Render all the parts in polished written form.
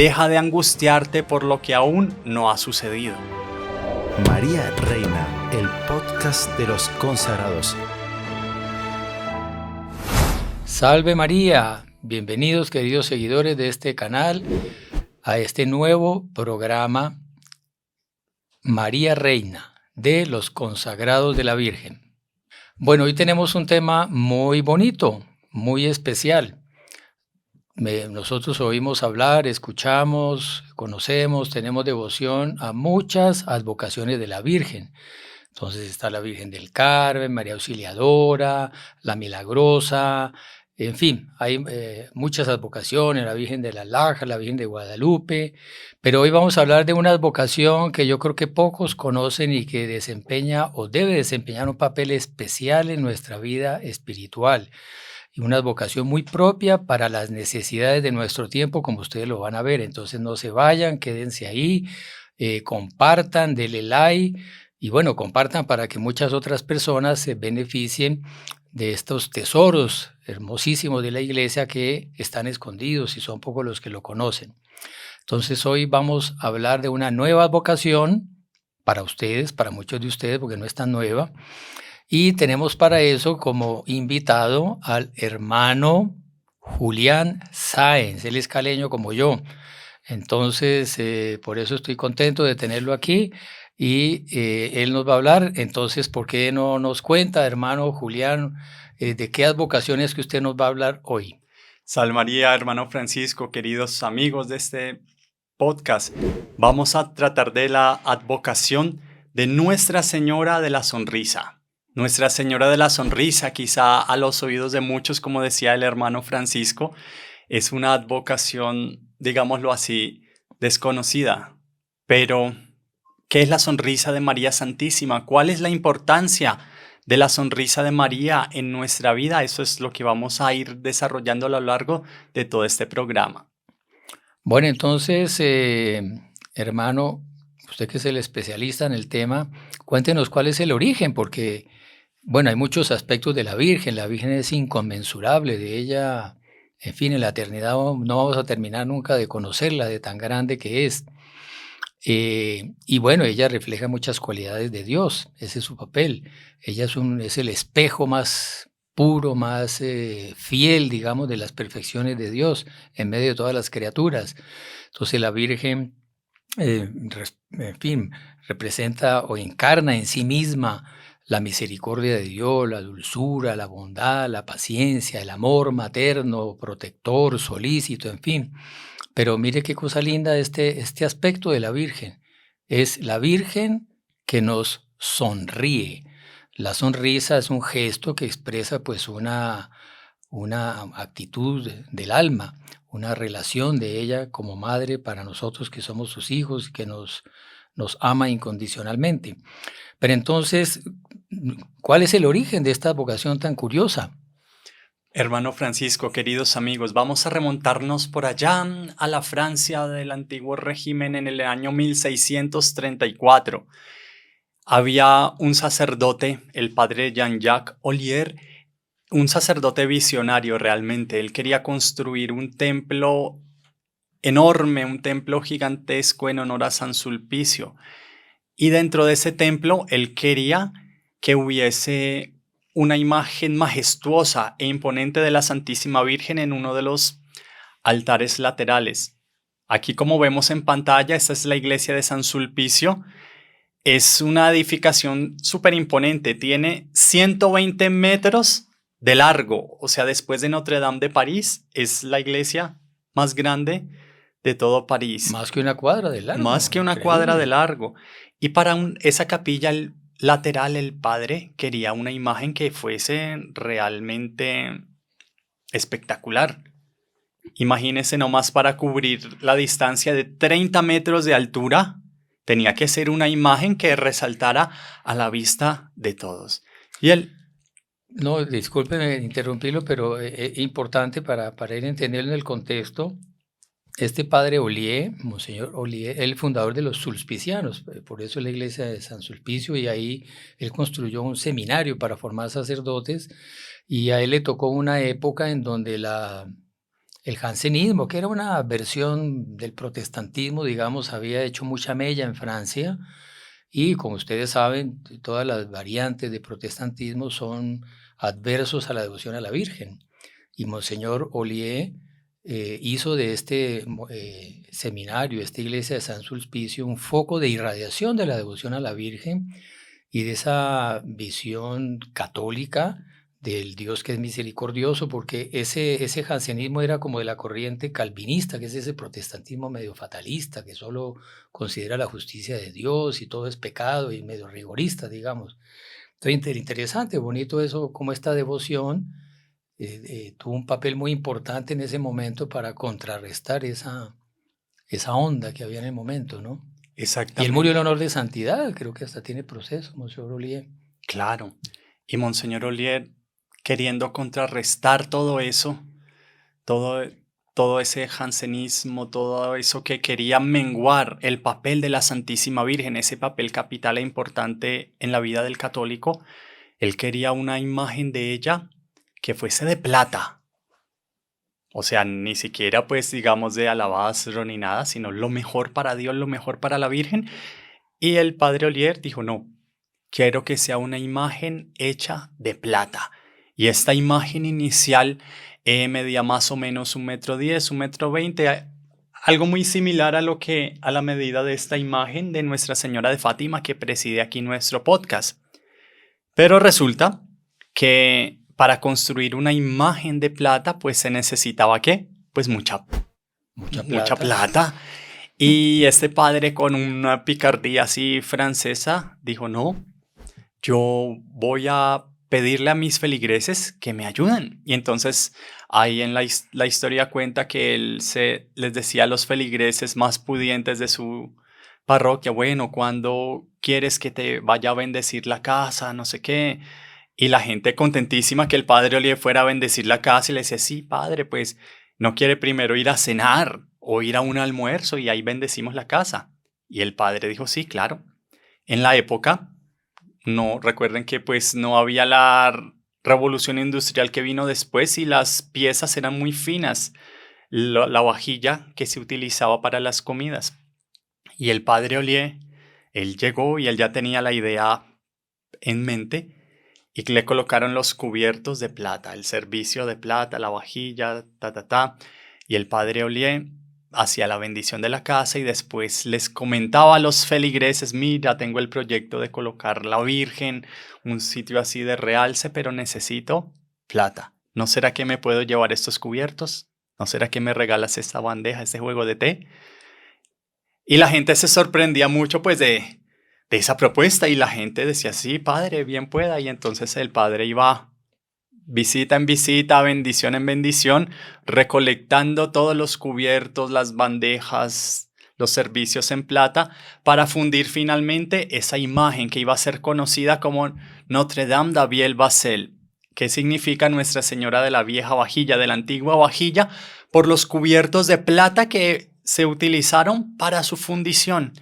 deja de angustiarte por lo que aún no ha sucedido. María Reina, el podcast de los consagrados. Salve María, bienvenidos queridos seguidores de este canal a este nuevo programa María Reina de los consagrados de la Virgen. Bueno, hoy tenemos un tema muy bonito, muy especial. Nosotros oímos hablar, escuchamos, conocemos, tenemos devoción a muchas advocaciones de la Virgen. Entonces está la Virgen del Carmen, María Auxiliadora, la Milagrosa, en fin, hay muchas advocaciones, la Virgen de la Laja, la Virgen de Guadalupe, pero hoy vamos a hablar de una advocación que yo creo que pocos conocen y que desempeña o debe desempeñar un papel especial en nuestra vida espiritual. Y una advocación muy propia para las necesidades de nuestro tiempo, como ustedes lo van a ver. Entonces no se vayan, quédense ahí, compartan, denle like y bueno, compartan para que muchas otras personas se beneficien de estos tesoros hermosísimos de la iglesia que están escondidos y son pocos los que lo conocen. Entonces hoy vamos a hablar de una nueva advocación para ustedes, para muchos de ustedes, porque no es tan nueva. Y tenemos para eso como invitado al hermano Julián Sáenz, él es caleño como yo. Entonces, por eso estoy contento de tenerlo aquí y él nos va a hablar. Entonces, ¿por qué no nos cuenta, hermano Julián, de qué advocaciones que usted nos va a hablar hoy? Salve María, hermano Francisco, queridos amigos de este podcast. Vamos a tratar de la advocación de Nuestra Señora de la Sonrisa. Nuestra Señora de la Sonrisa, quizá a los oídos de muchos, como decía el hermano Francisco, es una advocación, digámoslo así, desconocida. Pero, ¿qué es la sonrisa de María Santísima? ¿Cuál es la importancia de la sonrisa de María en nuestra vida? Eso es lo que vamos a ir desarrollando a lo largo de todo este programa. Bueno, entonces, hermano, usted que es el especialista en el tema, cuéntenos cuál es el origen, porque bueno, hay muchos aspectos de la Virgen es inconmensurable, de ella, en fin, en la eternidad no vamos a terminar nunca de conocerla, de tan grande que es. Y bueno, ella refleja muchas cualidades de Dios, ese es su papel. Ella es el espejo más puro, más fiel, digamos, de las perfecciones de Dios en medio de todas las criaturas. Entonces la Virgen, en fin, representa o encarna en sí misma la misericordia de Dios, la dulzura, la bondad, la paciencia, el amor materno, protector, solícito, en fin. Pero mire qué cosa linda este aspecto de la Virgen. Es la Virgen que nos sonríe. La sonrisa es un gesto que expresa pues una actitud del alma, una relación de ella como madre para nosotros que somos sus hijos, que nos ama incondicionalmente. Pero entonces, ¿cuál es el origen de esta vocación tan curiosa? Hermano Francisco, queridos amigos, vamos a remontarnos por allá a la Francia del antiguo régimen en el año 1634. Había un sacerdote, el padre Jean-Jacques Ollier, un sacerdote visionario realmente. Él quería construir un templo enorme, un templo gigantesco en honor a San Sulpicio. Y dentro de ese templo, él quería que hubiese una imagen majestuosa e imponente de la Santísima Virgen en uno de los altares laterales. Aquí, como vemos en pantalla, esta es la iglesia de San Sulpicio. Es una edificación súper imponente. Tiene 120 metros de largo. O sea, después de Notre Dame de París, es la iglesia más grande de todo París. Más que una cuadra de largo. Más que una increíble. cuadra de largo. Y para esa capilla lateral, el padre quería una imagen que fuese realmente espectacular. Imagínense nomás, para cubrir la distancia de 30 metros de altura, tenía que ser una imagen que resaltara a la vista de todos. Y él... No, discúlpeme interrumpirlo, pero es importante para ir entendiendo el contexto. Este padre Ollier, Monseñor Ollier, el fundador de los sulpicianos, por eso la iglesia de San Sulpicio, y ahí él construyó un seminario para formar sacerdotes, y a él le tocó una época en donde El jansenismo, que era una versión del protestantismo, digamos, había hecho mucha mella en Francia y, como ustedes saben, todas las variantes de protestantismo son adversos a la devoción a la Virgen. Y Monseñor Ollier hizo de este seminario, esta iglesia de San Sulpicio, un foco de irradiación de la devoción a la Virgen y de esa visión católica del Dios que es misericordioso, porque ese jansenismo era como de la corriente calvinista, que es ese protestantismo medio fatalista, que solo considera la justicia de Dios y todo es pecado y medio rigorista, digamos. Entonces, interesante, bonito eso, como esta devoción tuvo un papel muy importante en ese momento para contrarrestar esa onda que había en el momento, ¿no? Y él murió en Exactamente, honor de santidad, creo que hasta tiene proceso, Monseñor Ollier. claro. Y Monseñor Ollier, queriendo contrarrestar todo eso, todo, todo ese jansenismo, todo eso que quería menguar el papel de la Santísima Virgen, ese papel capital e importante en la vida del católico, él quería una imagen de ella que fuese de plata. O sea, ni siquiera pues digamos de alabastro ni nada, sino lo mejor para Dios, lo mejor para la Virgen. Y el padre Ollier dijo, no, quiero que sea una imagen hecha de plata. Y esta imagen inicial medía más o menos 1,10 m, 1,20 m, algo muy similar a la medida de esta imagen de Nuestra Señora de Fátima que preside aquí nuestro podcast. Pero resulta que para construir una imagen de plata, pues se necesitaba ¿qué? Pues mucha Mucha plata. plata. Y este padre con una picardía así francesa dijo, no, yo voy a pedirle a mis feligreses que me ayuden. Y entonces ahí en la historia cuenta que él les decía a los feligreses más pudientes de su parroquia, bueno, ¿cuándo quieres que te vaya a bendecir la casa? No sé qué. Y la gente contentísima que el padre Oliver fuera a bendecir la casa y le decía, sí, padre, pues no quiere primero ir a cenar o ir a un almuerzo y ahí bendecimos la casa. Y el padre dijo, sí, claro. En la época, no, recuerden que pues no había la revolución industrial que vino después y las piezas eran muy finas, la vajilla que se utilizaba para las comidas. Y el padre Ollier, él llegó y él ya tenía la idea en mente y le colocaron los cubiertos de plata, el servicio de plata, la vajilla, Y el padre Ollier hacía la bendición de la casa y después les comentaba a los feligreses, mira, tengo el proyecto de colocar la Virgen, un sitio así de realce, pero necesito plata. ¿No será que me puedo llevar estos cubiertos? ¿No será que me regalas esta bandeja, este juego de té? Y la gente se sorprendía mucho pues de esa propuesta y la gente decía, sí, padre, bien pueda. Y entonces el padre iba visita en visita, bendición en bendición, recolectando todos los cubiertos, las bandejas, los servicios en plata, para fundir finalmente esa imagen que iba a ser conocida como Notre Dame de Biel Basel, que significa Nuestra Señora de la Vieja Vajilla, de la antigua vajilla, por los cubiertos de plata que se utilizaron para su fundición.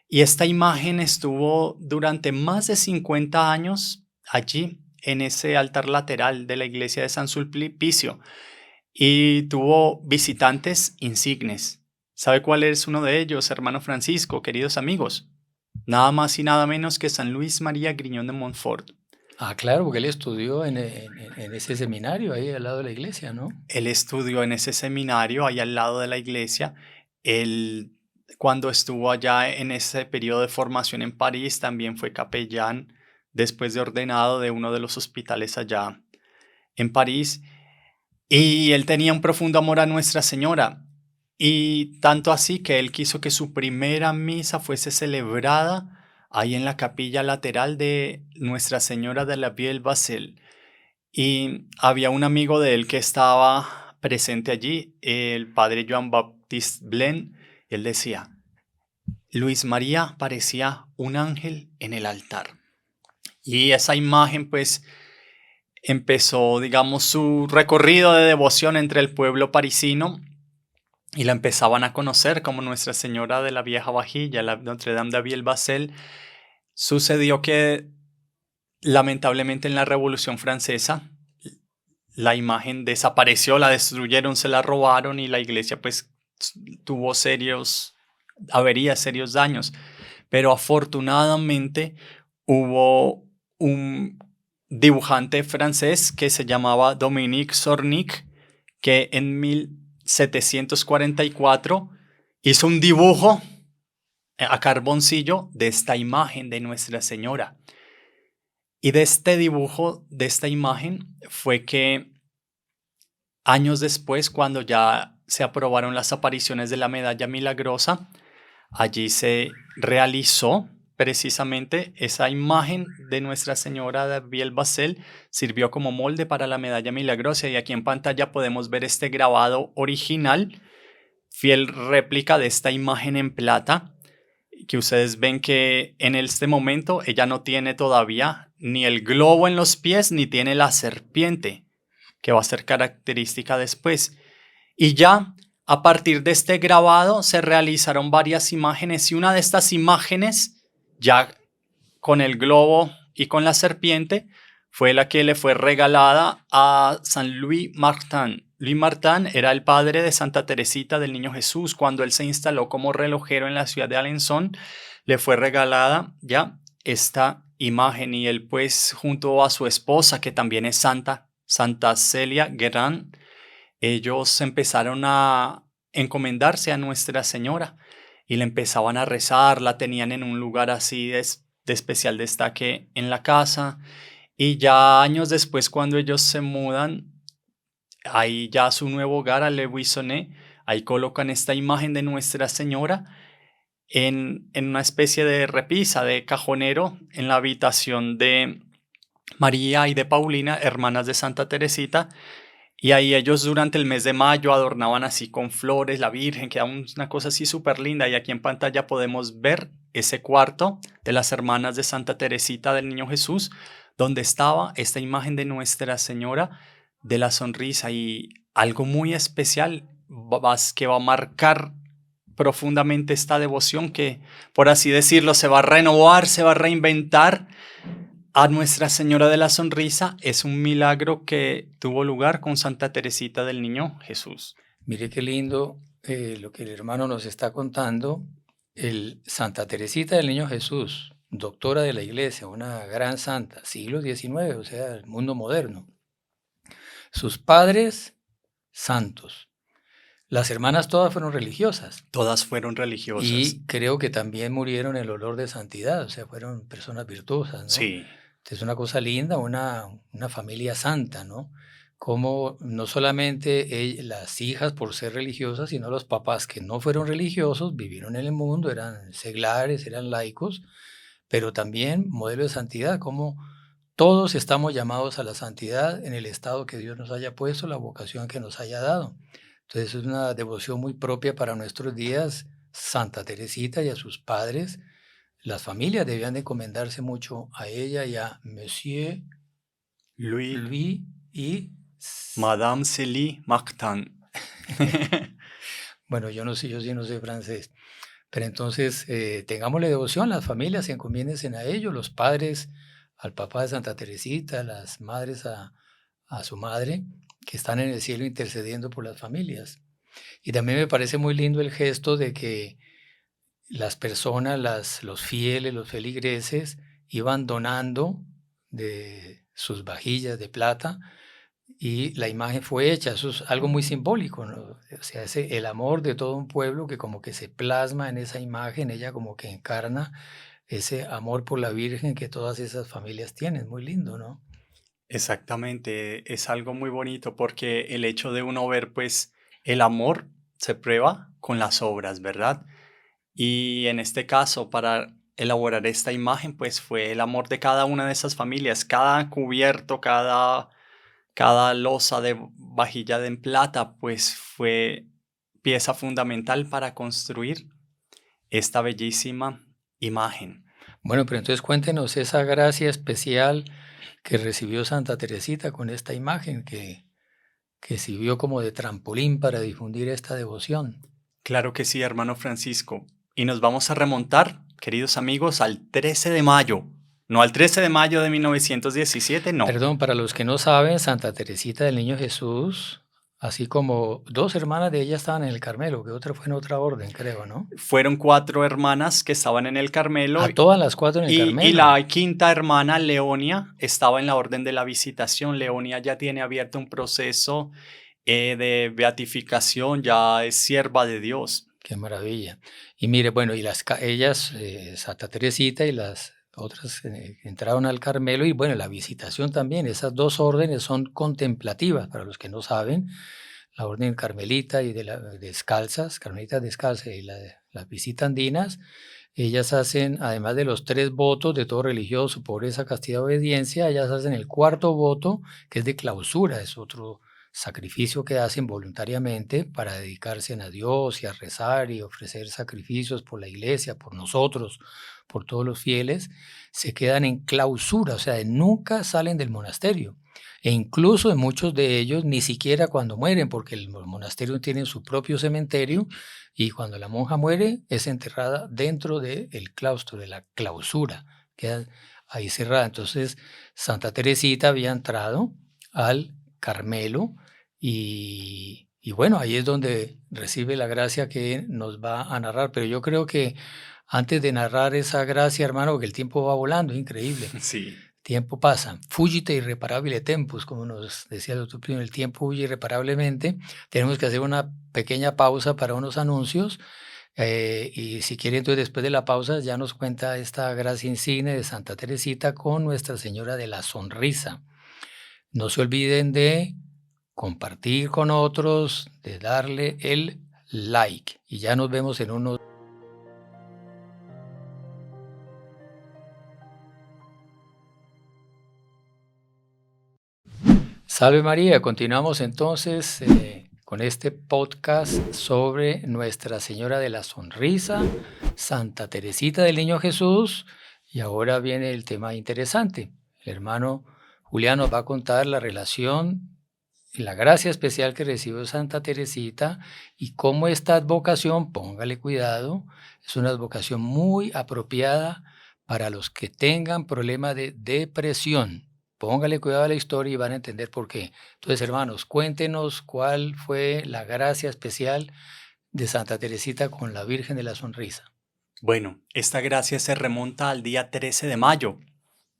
Y esta imagen estuvo durante más de 50 años allí, en ese altar lateral de la iglesia de San Sulpicio, y tuvo visitantes insignes. ¿Sabe cuál es uno de ellos, hermano Francisco, queridos amigos? Nada más y nada menos que San Luis María Griñón de Montfort. Ah, claro, porque él estudió en ese seminario ahí al lado de la iglesia, ¿no? Él estudió en ese seminario ahí al lado de la iglesia. Él, cuando estuvo allá en ese periodo de formación en París, también fue capellán después de ordenado de uno de los hospitales allá en París. Y él tenía un profundo amor a Nuestra Señora. Y tanto así que él quiso que su primera misa fuese celebrada ahí en la capilla lateral de Nuestra Señora de la Biel Basel. Y había un amigo de él que estaba presente allí, el padre Joan Baptiste Blen. Él decía, Luis María parecía un ángel en el altar. Y esa imagen pues empezó, digamos, su recorrido de devoción entre el pueblo parisino y la empezaban a conocer como Nuestra Señora de la Vieja Vajilla, la Notre Dame de Biel Basel. Sucedió que lamentablemente en la Revolución Francesa la imagen desapareció, la destruyeron, se la robaron y la iglesia pues tuvo serios averías, serios daños. Pero afortunadamente hubo un dibujante francés que se llamaba Dominique Zornig, que en 1744 hizo un dibujo a carboncillo de esta imagen de Nuestra Señora. Y de este dibujo, de esta imagen, fue que años después, cuando ya se aprobaron las apariciones de la medalla milagrosa, allí se realizó precisamente esa imagen de Nuestra Señora de Biel-Basel, sirvió como molde para la medalla milagrosa y aquí en pantalla podemos ver este grabado original, fiel réplica de esta imagen en plata, que ustedes ven que en este momento ella no tiene todavía ni el globo en los pies ni tiene la serpiente, que va a ser característica después. Y ya a partir de este grabado se realizaron varias imágenes y una de estas imágenes, ya con el globo y con la serpiente, fue la que le fue regalada a San Louis Martin. Louis Martin era el padre de Santa Teresita del Niño Jesús. Cuando él se instaló como relojero en la ciudad de Alençon, le fue regalada ya esta imagen y él pues junto a su esposa, que también es santa, Santa Celia Guérin, ellos empezaron a encomendarse a Nuestra Señora y le empezaban a rezar, la tenían en un lugar así de especial destaque en la casa. Y ya años después, cuando ellos se mudan, ahí ya a su nuevo hogar, a Le Buissonnet, ahí colocan esta imagen de Nuestra Señora en una especie de repisa, de cajonero, en la habitación de María y de Paulina, hermanas de Santa Teresita. Y ahí ellos durante el mes de mayo adornaban así con flores la Virgen, quedaba una cosa así súper linda. Y aquí en pantalla podemos ver ese cuarto de las hermanas de Santa Teresita del Niño Jesús, donde estaba esta imagen de Nuestra Señora de la Sonrisa. Y algo muy especial que va a marcar profundamente esta devoción que, por así decirlo, se va a renovar, se va a reinventar. A Nuestra Señora de la Sonrisa es un milagro que tuvo lugar con Santa Teresita del Niño Jesús. Mire qué lindo lo que el hermano nos está contando. Santa Teresita del Niño Jesús, doctora de la Iglesia, una gran santa, siglo XIX, o sea, el mundo moderno. Sus padres, santos. Las hermanas todas fueron religiosas. Todas fueron religiosas. Y creo que también murieron en el olor de santidad, o sea, fueron personas virtuosas, ¿no? Sí. Es una cosa linda, una familia santa, ¿no? Como no solamente las hijas por ser religiosas, sino los papás que no fueron religiosos, vivieron en el mundo, eran seglares, eran laicos, pero también modelo de santidad, como todos estamos llamados a la santidad en el estado que Dios nos haya puesto, la vocación que nos haya dado. Entonces es una devoción muy propia para nuestros días, Santa Teresita y a sus padres. Las familias debían de encomendarse mucho a ella y a Monsieur Louis y Madame Célie Martin. Bueno, yo sí no sé francés. Pero entonces tengámosle devoción, las familias encomiéndense a ellos, los padres al papá de Santa Teresita, las madres a su madre, que están en el cielo intercediendo por las familias. Y también me parece muy lindo el gesto de que las personas, los fieles, los feligreses, iban donando de sus vajillas de plata y la imagen fue hecha. Eso es algo muy simbólico, ¿no? O sea, el amor de todo un pueblo que como que se plasma en esa imagen, ella como que encarna ese amor por la Virgen que todas esas familias tienen. Muy lindo, ¿no? Exactamente, es algo muy bonito porque el hecho de uno ver pues el amor se prueba con las obras, ¿verdad? Y en este caso, para elaborar esta imagen, pues fue el amor de cada una de esas familias. Cada cubierto, cada loza de vajilla en plata, pues fue pieza fundamental para construir esta bellísima imagen. Bueno, pero entonces cuéntenos esa gracia especial que recibió Santa Teresita con esta imagen que sirvió como de trampolín para difundir esta devoción. Claro que sí, hermano Francisco. Y nos vamos a remontar, queridos amigos, al 13 de mayo No al 13 de mayo de 1917, no. Perdón, para los que no saben, Santa Teresita del Niño Jesús, así como 2 hermanas de ella estaban en el Carmelo, que otra fue en otra orden, creo, ¿no? Fueron 4 hermanas que estaban en el Carmelo A todas las 4 en el y Carmelo. la quinta hermana, Leonia, estaba en la orden de la Visitación. Leonia ya tiene abierto un proceso de beatificación, ya es sierva de Dios. Qué maravilla. Y mire, bueno, y ellas, Santa Teresita y las otras entraron al Carmelo y bueno, la Visitación también. Esas 2 órdenes son contemplativas, para los que no saben. La orden carmelita y de las descalzas, carmelitas descalzas y las visitandinas, ellas hacen, además de los 3 votos de todo religioso, pobreza, castidad, obediencia, ellas hacen el 4.º voto, que es de clausura, es otro sacrificio que hacen voluntariamente para dedicarse a Dios y a rezar y ofrecer sacrificios por la iglesia, por nosotros, por todos los fieles. Se quedan en clausura, o sea, nunca salen del monasterio. E incluso en muchos de ellos ni siquiera cuando mueren, porque el monasterio tiene su propio cementerio y cuando la monja muere es enterrada dentro del claustro, de la clausura, queda ahí cerrada. Entonces Santa Teresita había entrado al Carmelo y bueno, ahí es donde recibe la gracia que nos va a narrar, pero yo creo que antes de narrar esa gracia, hermano, que el tiempo va volando, es increíble. Sí. Tiempo pasa, fugite irreparabile tempus, como nos decía el doctor Pino, el tiempo huye irreparablemente. Tenemos que hacer una pequeña pausa para unos anuncios y si quiere entonces después de la pausa ya nos cuenta esta gracia insigne de Santa Teresita con Nuestra Señora de la Sonrisa. No se olviden de compartir con otros, de darle el like y ya nos vemos en unos... Salve María, continuamos entonces con este podcast sobre Nuestra Señora de la Sonrisa, Santa Teresita del Niño Jesús, y ahora viene el tema interesante. El hermano Julián nos va a contar la relación y la gracia especial que recibió Santa Teresita y cómo esta advocación, póngale cuidado, es una advocación muy apropiada para los que tengan problema de depresión. Póngale cuidado a la historia y van a entender por qué. Entonces, hermanos, cuéntenos cuál fue la gracia especial de Santa Teresita con la Virgen de la Sonrisa. Bueno, esta gracia se remonta al día 13 de mayo.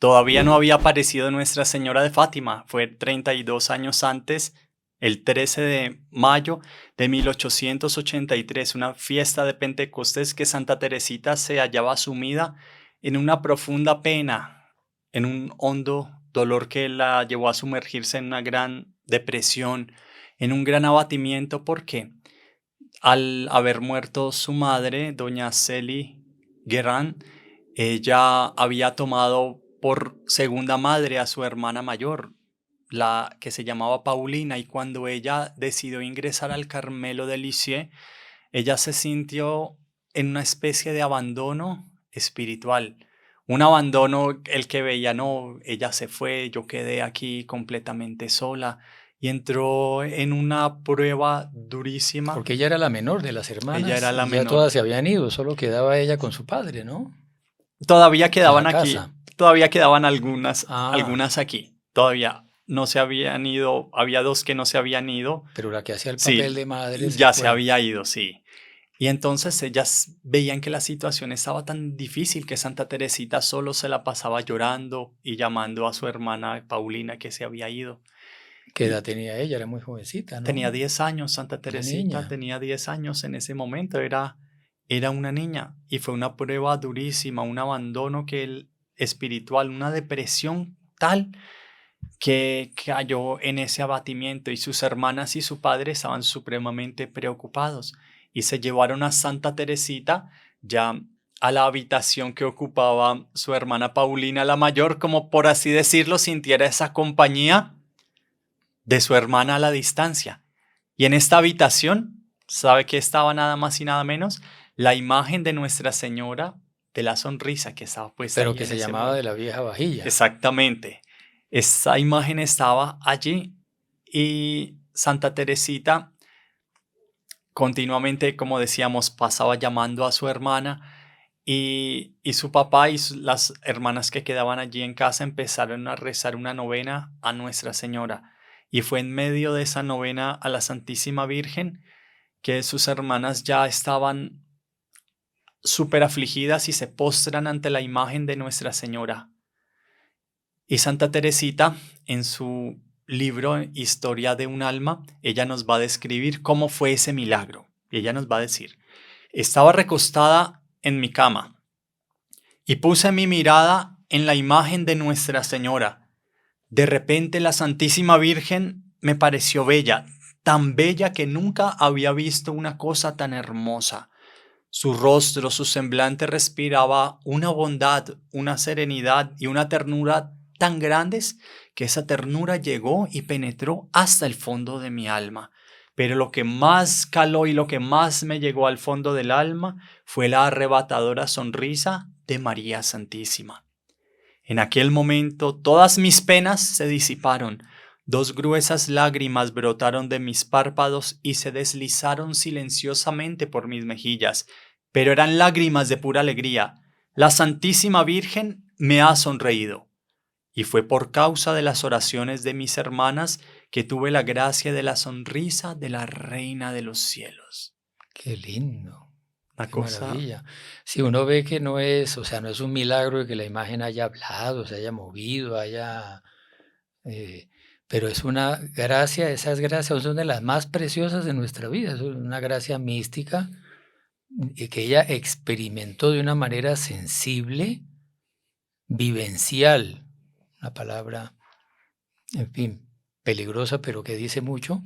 Todavía no había aparecido Nuestra Señora de Fátima. Fue 32 años antes, el 13 de mayo de 1883, una fiesta de Pentecostés que Santa Teresita se hallaba sumida en una profunda pena, en un hondo dolor que la llevó a sumergirse en una gran depresión, en un gran abatimiento, porque al haber muerto su madre, doña Celi Guerrán, ella había tomado por segunda madre a su hermana mayor, la que se llamaba Paulina, y cuando ella decidió ingresar al Carmelo de Lisieux, ella se sintió en una especie de abandono espiritual. Un abandono, el que veía, no, ella se fue, yo quedé aquí completamente sola. Y entró en una prueba durísima. Porque ella era la menor de las hermanas. Ella era la y menor. Ya todas se habían ido, solo quedaba ella con su padre, ¿no? Todavía quedaban En la aquí. casa. Todavía quedaban algunas Ah. aquí. Todavía no se habían ido. Había 2 que no se habían ido. Pero la que hacía el Sí, papel de madre ya se fue. había ido, sí. Y entonces ellas veían que la situación estaba tan difícil que Santa Teresita solo se la pasaba llorando y llamando a su hermana Paulina que se había ido. ¿Qué edad tenía ella? Era muy jovencita, ¿no? Tenía 10 años, Santa Una Teresita niña. tenía 10 años en ese momento, era una niña y fue una prueba durísima, un abandono espiritual, una depresión tal que cayó en ese abatimiento y sus hermanas y su padre estaban supremamente preocupados y se llevaron a Santa Teresita ya a la habitación que ocupaba su hermana Paulina la mayor, como por así decirlo, sintiera esa compañía de su hermana a la distancia. Y en esta habitación, ¿sabe qué estaba nada más y nada menos? La imagen de Nuestra Señora de la Sonrisa que estaba puesta Pero allí que en se ese llamaba mueble. de la vieja vajilla. Exactamente. Esa imagen estaba allí y Santa Teresita continuamente, como decíamos, pasaba llamando a su hermana y su papá y las hermanas que quedaban allí en casa empezaron a rezar una novena a Nuestra Señora. Y fue en medio de esa novena a la Santísima Virgen que sus hermanas ya estaban súper afligidas y se postran ante la imagen de Nuestra Señora. Y Santa Teresita, en su libro Historia de un alma, ella nos va a describir cómo fue ese milagro. Y ella nos va a decir: estaba recostada en mi cama y puse mi mirada en la imagen de Nuestra Señora. De repente la Santísima Virgen me pareció bella, tan bella que nunca había visto una cosa tan hermosa. Su rostro, su semblante respiraba una bondad, una serenidad y una ternura tan grandes que esa ternura llegó y penetró hasta el fondo de mi alma. Pero lo que más caló y lo que más me llegó al fondo del alma fue la arrebatadora sonrisa de María Santísima. En aquel momento todas mis penas se disiparon. 2 gruesas lágrimas brotaron de mis párpados y se deslizaron silenciosamente por mis mejillas, pero eran lágrimas de pura alegría. La Santísima Virgen me ha sonreído. Y fue por causa de las oraciones de mis hermanas que tuve la gracia de la sonrisa de la Reina de los Cielos. Qué lindo, Una qué cosa, maravilla. Si uno ve que no es, o sea, no es un milagro de que la imagen haya hablado, se haya movido, pero es una gracia, esas gracias son de las más preciosas de nuestra vida, es una gracia mística que ella experimentó de una manera sensible, vivencial, una palabra, en fin, peligrosa, pero que dice mucho.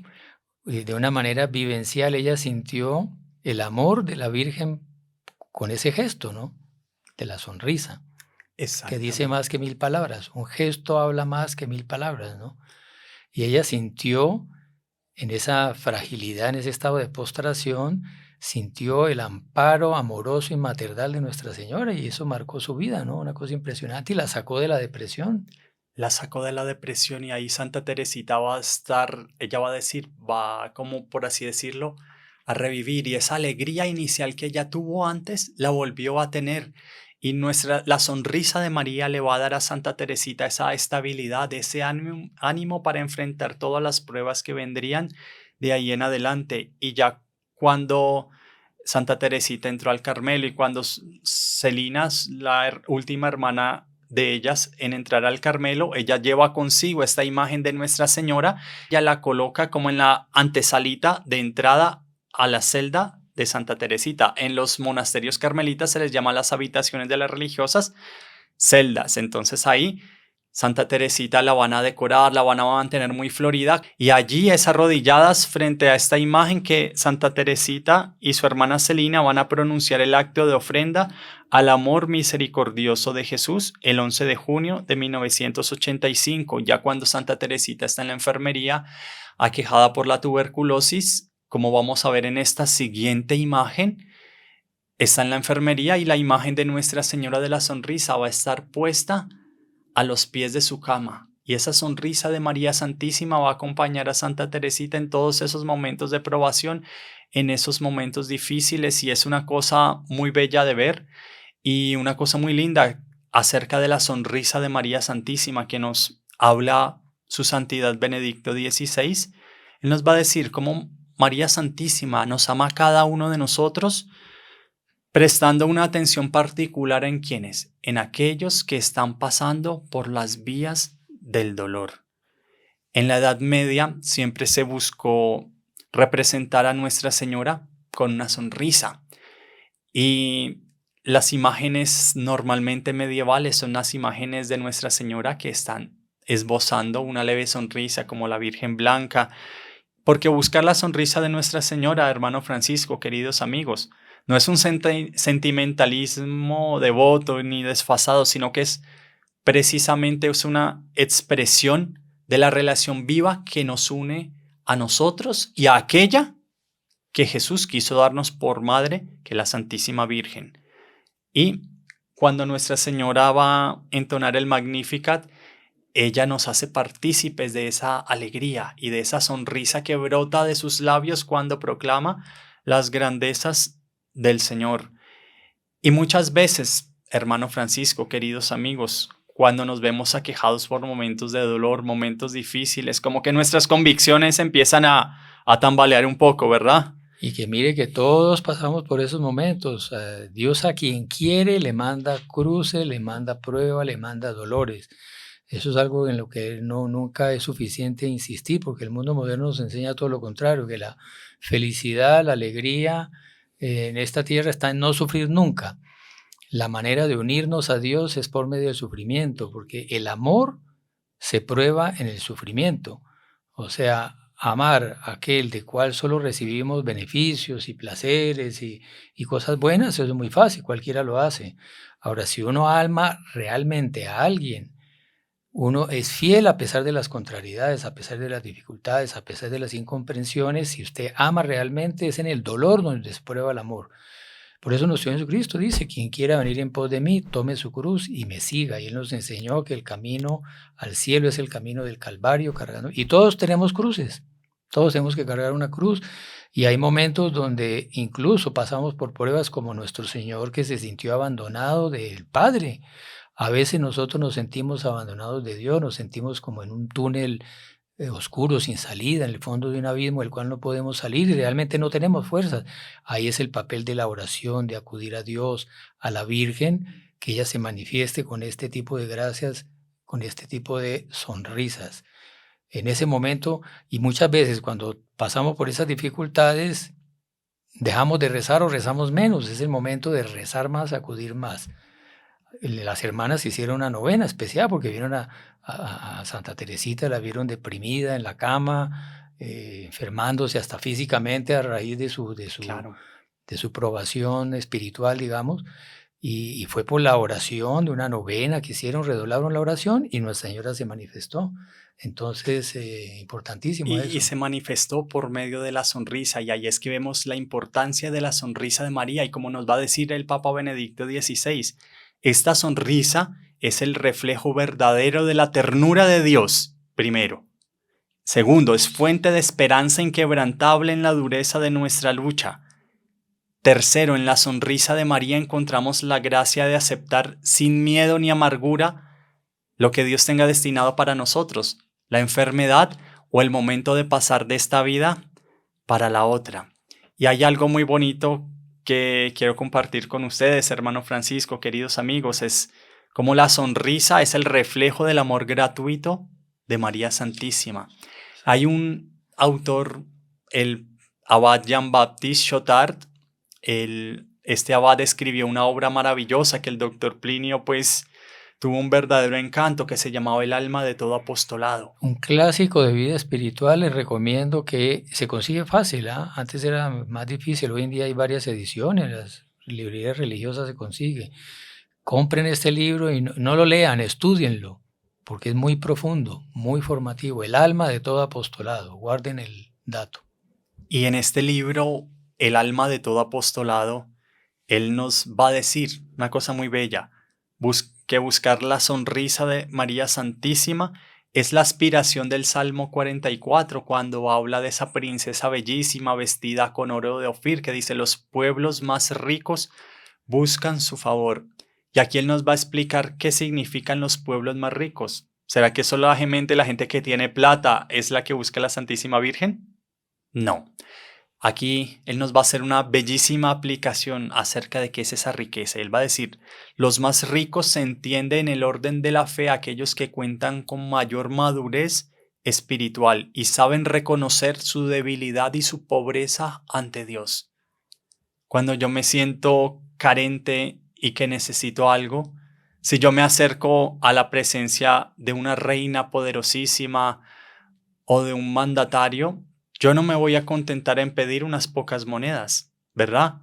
De una manera vivencial ella sintió el amor de la Virgen con ese gesto, ¿no? De la sonrisa, que dice más que 1000 palabras. Un gesto habla más que 1000 palabras, ¿no? Y ella sintió en esa fragilidad, en ese estado de postración, sintió el amparo amoroso y maternal de Nuestra Señora, y eso marcó su vida, ¿no? Una cosa impresionante, y la sacó de la depresión. la sacó de la depresión y ahí Santa Teresita va a estar, ella va a decir, va como por así decirlo, a revivir y esa alegría inicial que ella tuvo antes la volvió a tener y la sonrisa de María le va a dar a Santa Teresita esa estabilidad, ese ánimo para enfrentar todas las pruebas que vendrían de ahí en adelante. Y ya cuando Santa Teresita entró al Carmelo y cuando Celina, la última hermana de ellas en entrar al Carmelo, ella lleva consigo esta imagen de Nuestra Señora, ella la coloca como en la antesalita de entrada a la celda de Santa Teresita. En los monasterios carmelitas se les llama las habitaciones de las religiosas celdas. Entonces ahí Santa Teresita la van a decorar, la van a mantener muy florida y allí es arrodilladas frente a esta imagen que Santa Teresita y su hermana Celina van a pronunciar el acto de ofrenda al amor misericordioso de Jesús el 11 de junio de 1985, ya cuando Santa Teresita está en la enfermería aquejada por la tuberculosis. Como vamos a ver en esta siguiente imagen, está en la enfermería y la imagen de Nuestra Señora de la Sonrisa va a estar puesta a los pies de su cama. Y esa sonrisa de María Santísima va a acompañar a Santa Teresita en todos esos momentos de probación, en esos momentos difíciles, y es una cosa muy bella de ver y una cosa muy linda acerca de la sonrisa de María Santísima que nos habla su Santidad Benedicto XVI. Él nos va a decir cómo María Santísima nos ama a cada uno de nosotros, prestando una atención particular en quienes, en aquellos que están pasando por las vías del dolor. En la Edad Media siempre se buscó representar a Nuestra Señora con una sonrisa y las imágenes normalmente medievales son las imágenes de Nuestra Señora que están esbozando una leve sonrisa como la Virgen Blanca, porque buscar la sonrisa de Nuestra Señora, hermano Francisco, queridos amigos, no es un sentimentalismo devoto ni desfasado, sino que es precisamente una expresión de la relación viva que nos une a nosotros y a aquella que Jesús quiso darnos por madre, que es la Santísima Virgen. Y cuando Nuestra Señora va a entonar el Magnificat, ella nos hace partícipes de esa alegría y de esa sonrisa que brota de sus labios cuando proclama las grandezas del Señor. Y muchas veces, hermano Francisco, queridos amigos, cuando nos vemos aquejados por momentos de dolor, momentos difíciles, como que nuestras convicciones empiezan a tambalear un poco, ¿verdad? Y que mire que todos pasamos por esos momentos. Dios a quien quiere le manda cruces, le manda pruebas, le manda dolores. Eso es algo en lo que nunca es suficiente insistir, porque el mundo moderno nos enseña todo lo contrario, que la felicidad, la alegría en esta tierra está en no sufrir nunca. La manera de unirnos a Dios es por medio del sufrimiento, porque el amor se prueba en el sufrimiento. O sea, amar a aquel de cual solo recibimos beneficios y placeres y cosas buenas, eso es muy fácil, cualquiera lo hace. Ahora, si uno ama realmente a alguien, uno es fiel a pesar de las contrariedades, a pesar de las dificultades, a pesar de las incomprensiones. Si usted ama realmente, es en el dolor donde se prueba el amor. Por eso nuestro Señor Jesucristo dice, quien quiera venir en pos de mí, tome su cruz y me siga. Y Él nos enseñó que el camino al cielo es el camino del Calvario, cargando. Y todos tenemos cruces, todos tenemos que cargar una cruz. Y hay momentos donde incluso pasamos por pruebas como nuestro Señor, que se sintió abandonado del Padre. A veces nosotros nos sentimos abandonados de Dios, nos sentimos como en un túnel oscuro, sin salida, en el fondo de un abismo del cual no podemos salir y realmente no tenemos fuerzas. Ahí es el papel de la oración, de acudir a Dios, a la Virgen, que ella se manifieste con este tipo de gracias, con este tipo de sonrisas. En ese momento, y muchas veces cuando pasamos por esas dificultades, dejamos de rezar o rezamos menos. Es el momento de rezar más, acudir más. Las hermanas hicieron una novena especial porque vieron a Santa Teresita, la vieron deprimida en la cama, enfermándose hasta físicamente a raíz de Claro. su probación espiritual, digamos, y fue por la oración de una novena que hicieron, redoblaron la oración y Nuestra Señora se manifestó. Entonces, importantísimo Y eso. se manifestó por medio de la sonrisa, y ahí es que vemos la importancia de la sonrisa de María, y como nos va a decir el Papa Benedicto XVI, esta sonrisa es el reflejo verdadero de la ternura de Dios, primero. Segundo, es fuente de esperanza inquebrantable en la dureza de nuestra lucha. Tercero, en la sonrisa de María encontramos la gracia de aceptar sin miedo ni amargura lo que Dios tenga destinado para nosotros, la enfermedad o el momento de pasar de esta vida para la otra. Y hay algo muy bonito que quiero compartir con ustedes, hermano Francisco, queridos amigos, es como la sonrisa es el reflejo del amor gratuito de María Santísima. Hay un autor, el abad Jean-Baptiste Chotard, este abad escribió una obra maravillosa que el doctor Plinio pues tuvo un verdadero encanto, que se llamaba El alma de todo apostolado. Un clásico de vida espiritual, les recomiendo, que se consigue fácil, ¿ah? Antes era más difícil, hoy en día hay varias ediciones, las librerías religiosas se consigue. Compren este libro y no lo lean, estúdienlo, porque es muy profundo, muy formativo. El alma de todo apostolado, guarden el dato. Y en este libro, El alma de todo apostolado, él nos va a decir una cosa muy bella, que buscar la sonrisa de María Santísima es la aspiración del Salmo 44, cuando habla de esa princesa bellísima vestida con oro de Ofir, que dice, los pueblos más ricos buscan su favor. Y aquí él nos va a explicar qué significan los pueblos más ricos. ¿Será que solamente la gente que tiene plata es la que busca a la Santísima Virgen? No. Aquí él nos va a hacer una bellísima aplicación acerca de qué es esa riqueza. Él va a decir, los más ricos se entiende en el orden de la fe aquellos que cuentan con mayor madurez espiritual y saben reconocer su debilidad y su pobreza ante Dios. Cuando yo me siento carente y que necesito algo, si yo me acerco a la presencia de una reina poderosísima o de un mandatario, yo no me voy a contentar en pedir unas pocas monedas, ¿verdad?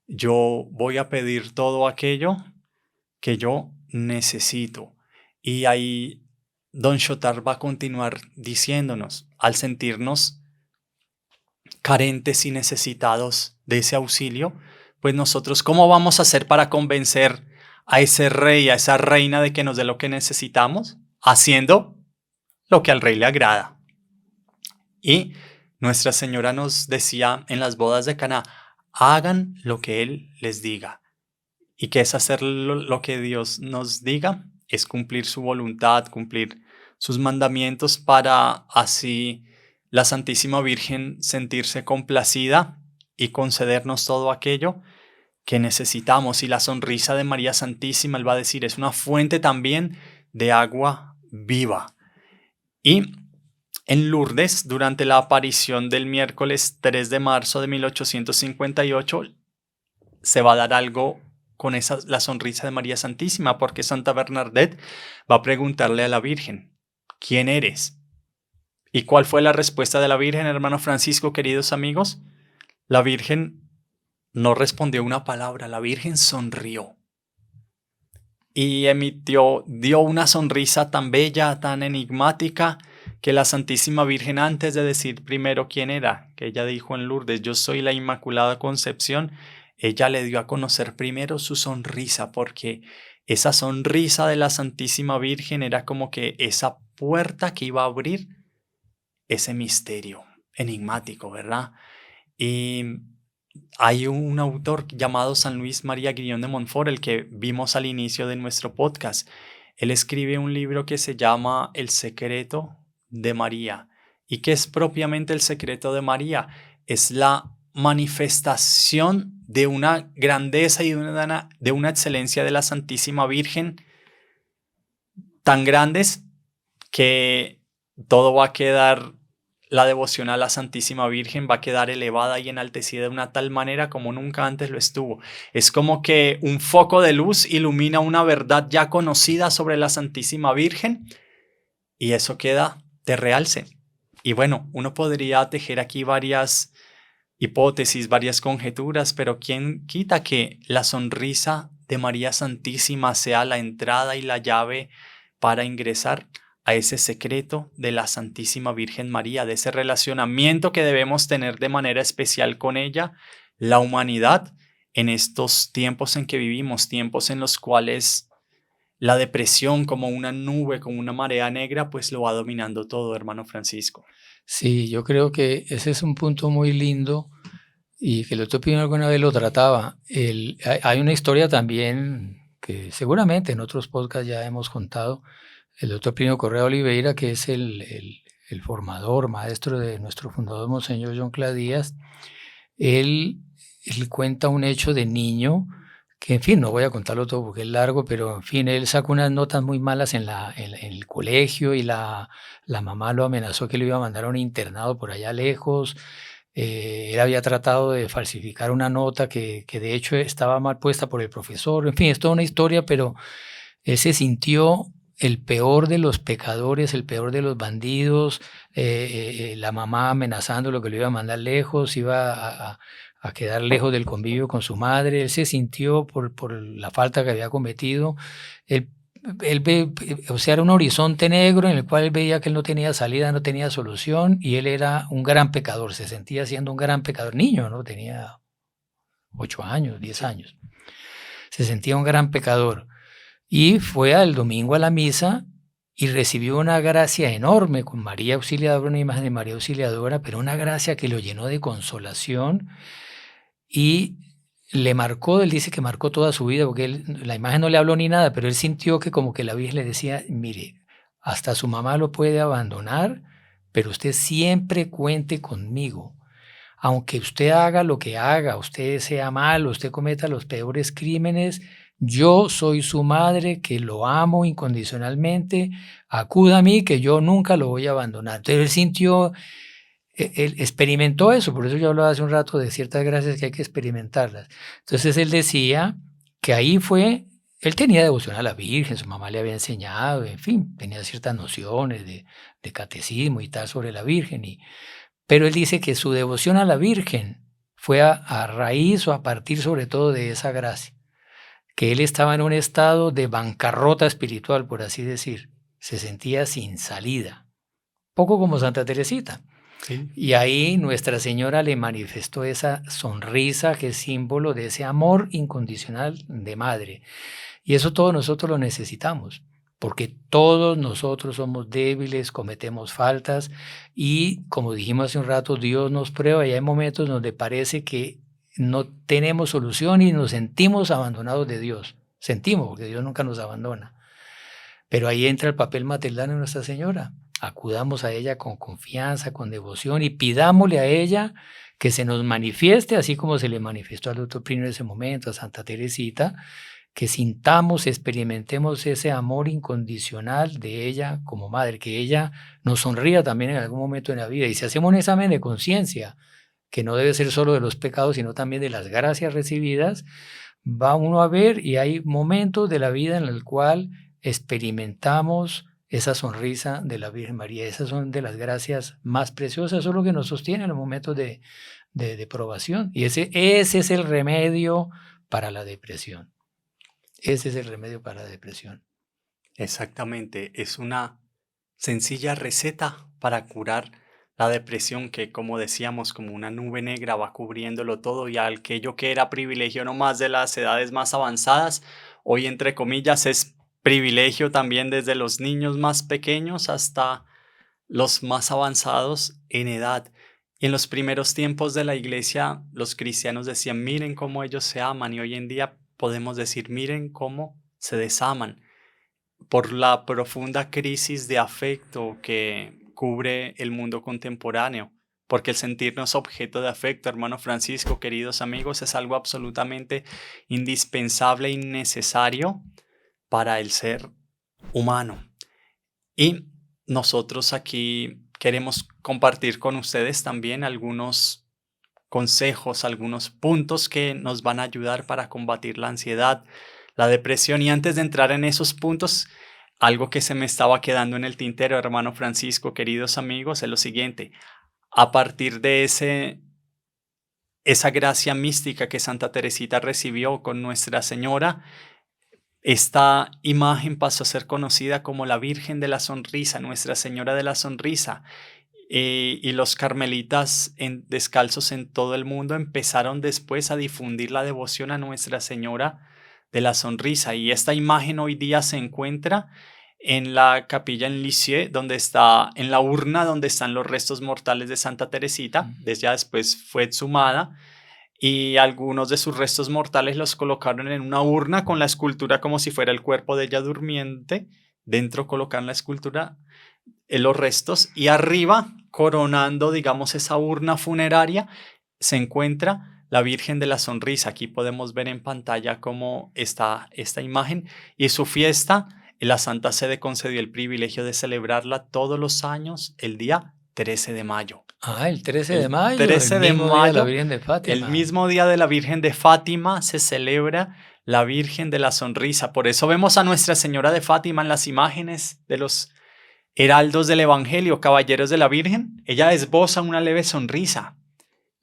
Yo voy a pedir todo aquello que yo necesito. Y ahí Don Chotard va a continuar diciéndonos, al sentirnos carentes y necesitados de ese auxilio, pues nosotros, ¿cómo vamos a hacer para convencer a ese rey, a esa reina de que nos dé lo que necesitamos? Haciendo lo que al rey le agrada. Y Nuestra Señora nos decía en las bodas de Caná, hagan lo que Él les diga. y que es hacer lo que Dios nos diga, es cumplir su voluntad, cumplir sus mandamientos para así la Santísima Virgen sentirse complacida y concedernos todo aquello que necesitamos. Y la sonrisa de María Santísima, él va a decir, es una fuente también de agua viva. Y en Lourdes, durante la aparición del miércoles 3 de marzo de 1858, se va a dar algo con la sonrisa de María Santísima, porque Santa Bernadette va a preguntarle a la Virgen, ¿quién eres? ¿Y cuál fue la respuesta de la Virgen, hermano Francisco, queridos amigos? La Virgen no respondió una palabra, la Virgen sonrió y dio una sonrisa tan bella, tan enigmática, que la Santísima Virgen, antes de decir primero quién era, que ella dijo en Lourdes, yo soy la Inmaculada Concepción, ella le dio a conocer primero su sonrisa, porque esa sonrisa de la Santísima Virgen era como que esa puerta que iba a abrir ese misterio enigmático, ¿verdad? Y hay un autor llamado San Luis María Guillón de Montfort, el que vimos al inicio de nuestro podcast. Él escribe un libro que se llama El secreto de María. ¿Y qué es propiamente el secreto de María? Es la manifestación de una grandeza y de una excelencia de la Santísima Virgen tan grandes que todo va a quedar, la devoción a la Santísima Virgen va a quedar elevada y enaltecida de una tal manera como nunca antes lo estuvo. Es como que un foco de luz ilumina una verdad ya conocida sobre la Santísima Virgen y eso queda de realce. Y bueno, uno podría tejer aquí varias hipótesis, varias conjeturas, pero ¿quién quita que la sonrisa de María Santísima sea la entrada y la llave para ingresar a ese secreto de la Santísima Virgen María, de ese relacionamiento que debemos tener de manera especial con ella, la humanidad, en estos tiempos en que vivimos, tiempos en los cuales la depresión como una nube, como una marea negra, pues lo va dominando todo, hermano Francisco? Sí, yo creo que ese es un punto muy lindo y que el doctor Pino alguna vez lo trataba. Hay una historia también que seguramente en otros podcasts ya hemos contado. El doctor Pino Correa Oliveira, que es el formador, maestro de nuestro fundador, Monseñor John Cladías, él cuenta un hecho de niño que, en fin, no voy a contarlo todo porque es largo, pero, en fin, él sacó unas notas muy malas en el colegio y la mamá lo amenazó que lo iba a mandar a un internado por allá lejos. Él había tratado de falsificar una nota que de hecho estaba mal puesta por el profesor. En fin, es toda una historia, pero él se sintió el peor de los pecadores, el peor de los bandidos, la mamá amenazándolo que lo iba a mandar lejos, iba a quedar lejos del convivio con su madre. Él se sintió por la falta que había cometido. O sea, era un horizonte negro en el cual él veía que él no tenía salida, no tenía solución, y él era un gran pecador, se sentía siendo un gran pecador. Niño, ¿no? Tenía 8 años, 10 años. Se sentía un gran pecador. Y fue al domingo a la misa y recibió una gracia enorme con María Auxiliadora, una imagen de María Auxiliadora, pero una gracia que lo llenó de consolación y le marcó. Él dice que marcó toda su vida, porque la imagen no le habló ni nada, pero él sintió que como que la Virgen le decía, mire, hasta su mamá lo puede abandonar, pero usted siempre cuente conmigo. Aunque usted haga lo que haga, usted sea malo, usted cometa los peores crímenes, yo soy su madre, que lo amo incondicionalmente, acuda a mí, que yo nunca lo voy a abandonar. Entonces él sintió, él experimentó eso, por eso yo hablaba hace un rato de ciertas gracias que hay que experimentarlas. Entonces él decía que ahí fue, él tenía devoción a la Virgen, su mamá le había enseñado, en fin, tenía ciertas nociones de catecismo y tal sobre la Virgen, pero él dice que su devoción a la Virgen fue a raíz o a partir sobre todo de esa gracia, que él estaba en un estado de bancarrota espiritual, por así decir, se sentía sin salida, poco como Santa Teresita. Sí. Y ahí Nuestra Señora le manifestó esa sonrisa que es símbolo de ese amor incondicional de madre. Y eso todos nosotros lo necesitamos, porque todos nosotros somos débiles, cometemos faltas y, como dijimos hace un rato, Dios nos prueba y hay momentos donde parece que no tenemos solución y nos sentimos abandonados de Dios. Sentimos, porque Dios nunca nos abandona. Pero ahí entra el papel maternal de Nuestra Señora. Acudamos a ella con confianza, con devoción y pidámosle a ella que se nos manifieste, así como se le manifestó al doctor Plinio en ese momento, a Santa Teresita, que sintamos, experimentemos ese amor incondicional de ella como madre, que ella nos sonría también en algún momento de la vida. Y si hacemos un examen de conciencia, que no debe ser solo de los pecados, sino también de las gracias recibidas, va uno a ver y hay momentos de la vida en el cual experimentamos esa sonrisa de la Virgen María. Esas son de las gracias más preciosas, eso es lo que nos sostiene en los momentos de probación. Y ese es el remedio para la depresión. Ese es el remedio para la depresión. Exactamente, es una sencilla receta para curar la depresión que, como decíamos, como una nube negra va cubriéndolo todo, y aquello que era privilegio nomás de las edades más avanzadas, hoy entre comillas es privilegio también desde los niños más pequeños hasta los más avanzados en edad. Y en los primeros tiempos de la iglesia, los cristianos decían, miren cómo ellos se aman, y hoy en día podemos decir, miren cómo se desaman por la profunda crisis de afecto que cubre el mundo contemporáneo. Porque el sentirnos objeto de afecto, hermano Francisco, queridos amigos, es algo absolutamente indispensable y necesario para el ser humano. Y nosotros aquí queremos compartir con ustedes también algunos consejos, algunos puntos que nos van a ayudar para combatir la ansiedad, la depresión. Y antes de entrar en esos puntos, algo que se me estaba quedando en el tintero, hermano Francisco, queridos amigos, es lo siguiente. A partir de esa gracia mística que Santa Teresita recibió con Nuestra Señora, esta imagen pasó a ser conocida como la Virgen de la Sonrisa, Nuestra Señora de la Sonrisa. Y los carmelitas descalzos en todo el mundo empezaron después a difundir la devoción a Nuestra Señora de la Sonrisa. Y esta imagen hoy día se encuentra en la capilla en Lisieux, donde está, en la urna donde están los restos mortales de Santa Teresita. Ya después fue exhumada, y algunos de sus restos mortales los colocaron en una urna con la escultura como si fuera el cuerpo de ella durmiente. Dentro colocaron la escultura, los restos, y arriba, coronando, digamos, esa urna funeraria, se encuentra la Virgen de la Sonrisa. Aquí podemos ver en pantalla cómo está esta imagen, y su fiesta, la Santa Sede concedió el privilegio de celebrarla todos los años el día 13 de mayo. El 13 de mayo, 13 el de mismo día de la mayo, Virgen de Fátima. El mismo día de la Virgen de Fátima se celebra la Virgen de la Sonrisa. Por eso vemos a Nuestra Señora de Fátima en las imágenes de los heraldos del Evangelio, caballeros de la Virgen. Ella esboza una leve sonrisa,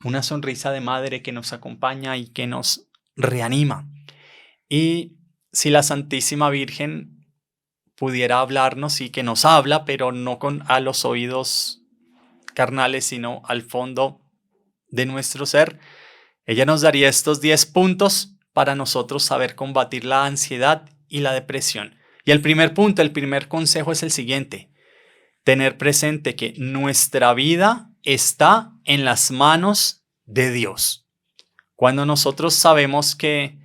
una sonrisa de madre que nos acompaña y que nos reanima. Y si la Santísima Virgen pudiera hablarnos, y que nos habla, pero no a los oídos carnales, sino al fondo de nuestro ser, ella nos daría estos 10 puntos para nosotros saber combatir la ansiedad y la depresión. Y el primer punto, el primer consejo es el siguiente: tener presente que nuestra vida está en las manos de Dios. Cuando nosotros sabemos que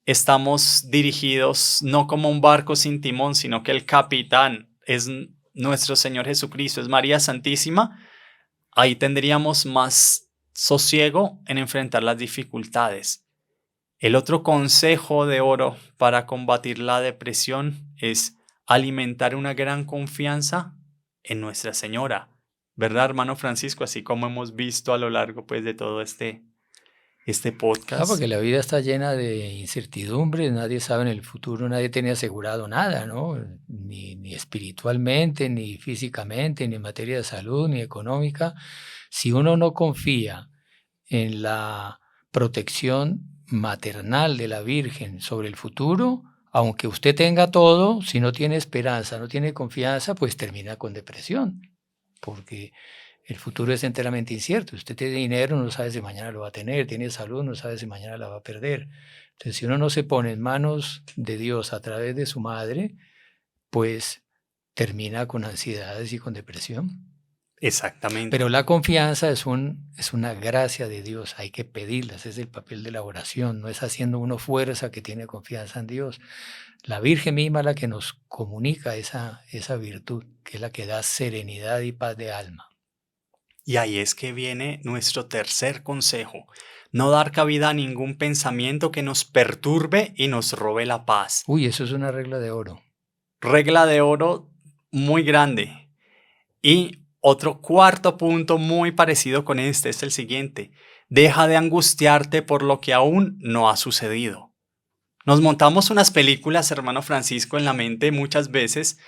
estamos dirigidos no como un barco sin timón, sino que el capitán es nuestro Señor Jesucristo, es María Santísima, ahí tendríamos más sosiego en enfrentar las dificultades. El otro consejo de oro para combatir la depresión es alimentar una gran confianza en Nuestra Señora, ¿verdad, hermano Francisco? Así como hemos visto a lo largo, pues, de todo este podcast. Claro, porque la vida está llena de incertidumbres, nadie sabe en el futuro, nadie tiene asegurado nada, ¿no? Ni espiritualmente, ni físicamente, ni en materia de salud, ni económica. Si uno no confía en la protección maternal de la Virgen sobre el futuro, aunque usted tenga todo, si no tiene esperanza, no tiene confianza, pues termina con depresión, porque el futuro es enteramente incierto. Usted tiene dinero, no sabe si mañana lo va a tener, tiene salud, no sabe si mañana la va a perder. Entonces, si uno no se pone en manos de Dios a través de su madre, pues termina con ansiedades y con depresión. Exactamente. Pero la confianza es una gracia de Dios, hay que pedirla, ese es el papel de la oración, no es haciendo uno fuerza que tiene confianza en Dios. La Virgen misma es la que nos comunica esa virtud, que es la que da serenidad y paz de alma. Y ahí es que viene nuestro tercer consejo. No dar cabida a ningún pensamiento que nos perturbe y nos robe la paz. Uy, eso es una regla de oro. Regla de oro muy grande. Y otro cuarto punto muy parecido con este es el siguiente. Deja de angustiarte por lo que aún no ha sucedido. Nos montamos unas películas, hermano Francisco, en la mente muchas veces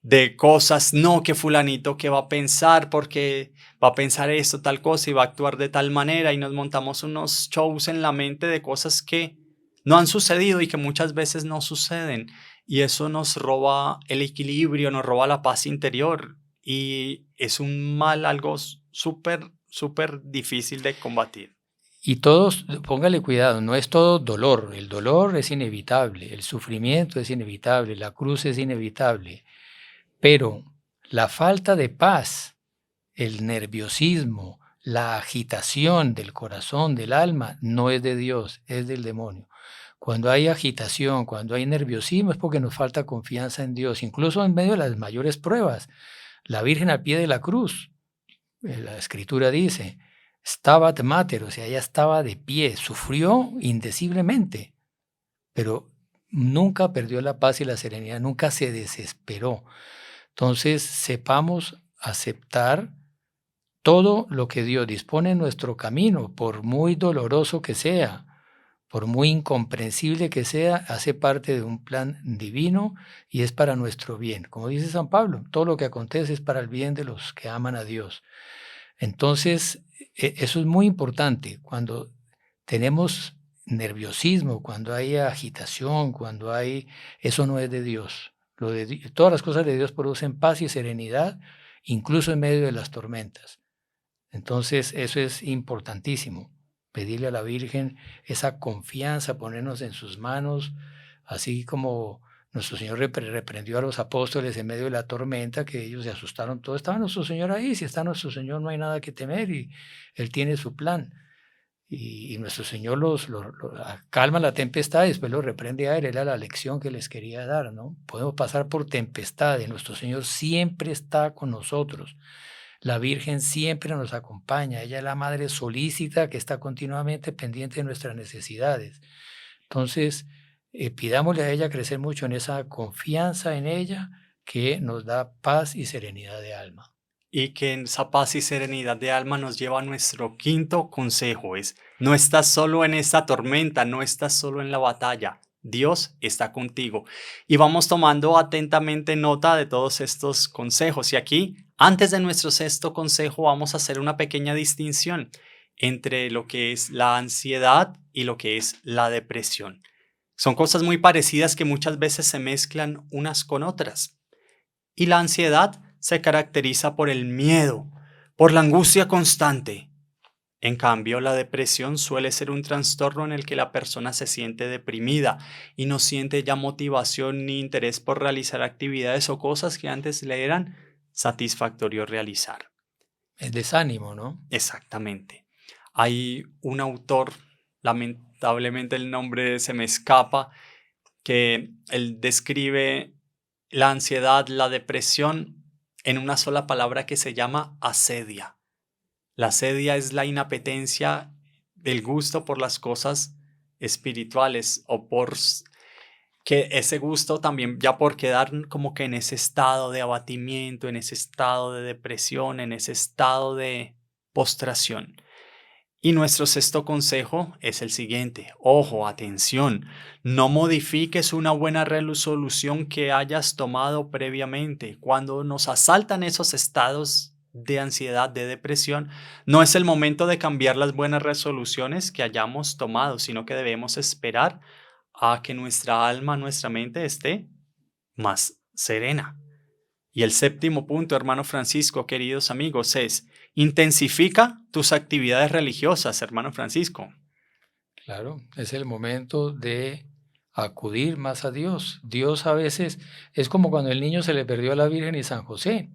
de cosas, no, que fulanito que va a pensar porque va a pensar esto, tal cosa y va a actuar de tal manera y nos montamos unos shows en la mente de cosas que no han sucedido y que muchas veces no suceden y eso nos roba el equilibrio, nos roba la paz interior y es un mal algo súper, súper difícil de combatir. Y todos, póngale cuidado, no es todo dolor, el dolor es inevitable, el sufrimiento es inevitable, la cruz es inevitable, pero la falta de paz, el nerviosismo, la agitación del corazón, del alma, no es de Dios, es del demonio. Cuando hay agitación, cuando hay nerviosismo, es porque nos falta confianza en Dios, incluso en medio de las mayores pruebas. La Virgen al pie de la cruz, la Escritura dice, Stabat Mater, o sea, ella estaba de pie, sufrió indeciblemente, pero nunca perdió la paz y la serenidad, nunca se desesperó. Entonces, sepamos aceptar todo lo que Dios dispone en nuestro camino, por muy doloroso que sea, por muy incomprensible que sea, hace parte de un plan divino y es para nuestro bien. Como dice San Pablo, todo lo que acontece es para el bien de los que aman a Dios. Entonces, eso es muy importante. Cuando tenemos nerviosismo, cuando hay agitación, eso no es de Dios. Todas las cosas de Dios producen paz y serenidad, incluso en medio de las tormentas. Entonces, eso es importantísimo. Pedirle a la Virgen esa confianza, ponernos en sus manos, así como nuestro Señor reprendió a los apóstoles en medio de la tormenta, que ellos se asustaron todos. Estaba nuestro Señor ahí, si está nuestro Señor no hay nada que temer y Él tiene su plan. Y nuestro Señor calma la tempestad y después los reprende a Él. Era la lección que les quería dar, ¿no? Podemos pasar por tempestades, nuestro Señor siempre está con nosotros. La Virgen siempre nos acompaña, ella es la Madre solícita que está continuamente pendiente de nuestras necesidades. Entonces, pidámosle a ella crecer mucho en esa confianza en ella que nos da paz y serenidad de alma. Y que esa paz y serenidad de alma nos lleva a nuestro quinto consejo, es no estás solo en esta tormenta, no estás solo en la batalla, Dios está contigo. Y vamos tomando atentamente nota de todos estos consejos. Y aquí, antes de nuestro sexto consejo, vamos a hacer una pequeña distinción entre lo que es la ansiedad y lo que es la depresión. Son cosas muy parecidas que muchas veces se mezclan unas con otras. Y la ansiedad se caracteriza por el miedo, por la angustia constante. En cambio, la depresión suele ser un trastorno en el que la persona se siente deprimida y no siente ya motivación ni interés por realizar actividades o cosas que antes le eran satisfactorio realizar. Es desánimo, ¿no? Exactamente. Hay un autor, lamentablemente el nombre se me escapa, que él describe la ansiedad, la depresión en una sola palabra que se llama asedia. La asedia es la inapetencia del gusto por las cosas espirituales o por que ese gusto también ya por quedar como que en ese estado de abatimiento, en ese estado de depresión, en ese estado de postración. Y nuestro sexto consejo es el siguiente. Ojo, atención, no modifiques una buena resolución que hayas tomado previamente. Cuando nos asaltan esos estados de ansiedad, de depresión, no es el momento de cambiar las buenas resoluciones que hayamos tomado, sino que debemos esperar a que nuestra alma, nuestra mente esté más serena. Y el séptimo punto, hermano Francisco, queridos amigos, es intensifica tus actividades religiosas, hermano Francisco. Claro, es el momento de acudir más a Dios. Dios a veces es como cuando el niño se le perdió a la Virgen y San José.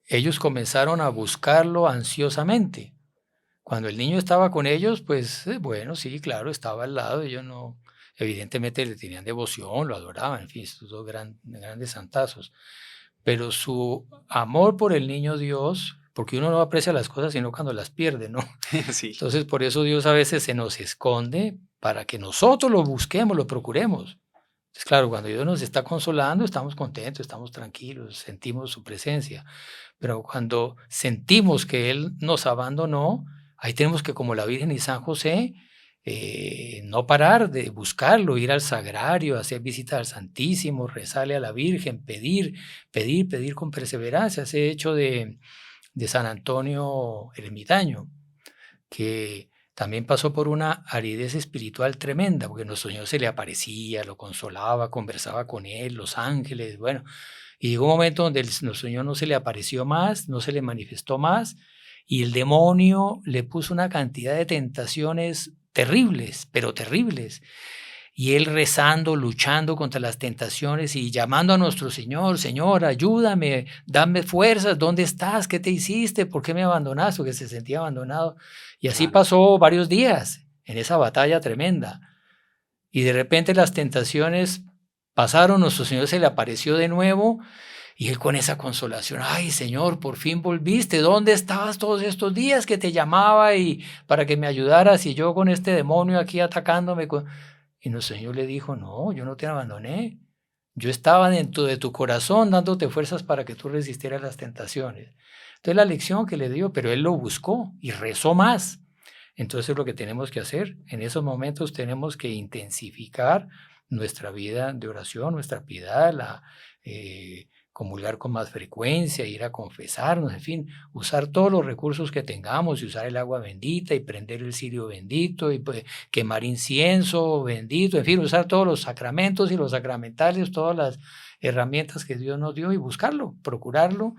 ellos comenzaron a buscarlo ansiosamente. Cuando el niño estaba con ellos, pues bueno, sí, claro, estaba al lado, ellos no, evidentemente le tenían devoción, lo adoraban, en fin, estos dos grandes santazos. Pero su amor por el niño Dios, porque uno no aprecia las cosas sino cuando las pierde, ¿no? Sí, Entonces, por eso Dios a veces se nos esconde para que nosotros lo busquemos, lo procuremos. Entonces, claro, cuando Dios nos está consolando, estamos contentos, estamos tranquilos, sentimos su presencia. Pero cuando sentimos que Él nos abandonó, ahí tenemos que, como la Virgen y San José, no parar de buscarlo, ir al sagrario, hacer visita al Santísimo, rezarle a la Virgen, pedir, pedir, pedir con perseverancia. Ese hecho de San Antonio Ermitaño, que también pasó por una aridez espiritual tremenda, porque nuestro Señor se le aparecía, lo consolaba, conversaba con él, los ángeles, bueno, y llegó un momento donde nuestro Señor no se le apareció más, no se le manifestó más, y el demonio le puso una cantidad de tentaciones terribles, pero terribles. Y él rezando, luchando contra las tentaciones y llamando a nuestro Señor, Señor, ayúdame, dame fuerzas, ¿dónde estás? ¿Qué te hiciste? ¿Por qué me abandonaste? Porque se sentía abandonado. Y así claro. pasó varios días en esa batalla tremenda. Y de repente las tentaciones pasaron, nuestro Señor se le apareció de nuevo y él con esa consolación, ay Señor, por fin volviste, ¿dónde estabas todos estos días que te llamaba y para que me ayudaras y yo con este demonio aquí atacándome? Y nuestro Señor le dijo, no, yo no te abandoné, yo estaba dentro de tu corazón dándote fuerzas para que tú resistieras las tentaciones. Entonces la lección que le dio, pero él lo buscó y rezó más. Entonces lo que tenemos que hacer en esos momentos tenemos que intensificar nuestra vida de oración, nuestra piedad, comulgar con más frecuencia, ir a confesarnos, en fin, usar todos los recursos que tengamos y usar el agua bendita y prender el cirio bendito y pues, quemar incienso bendito, en fin, usar todos los sacramentos y los sacramentales, todas las herramientas que Dios nos dio y buscarlo, procurarlo,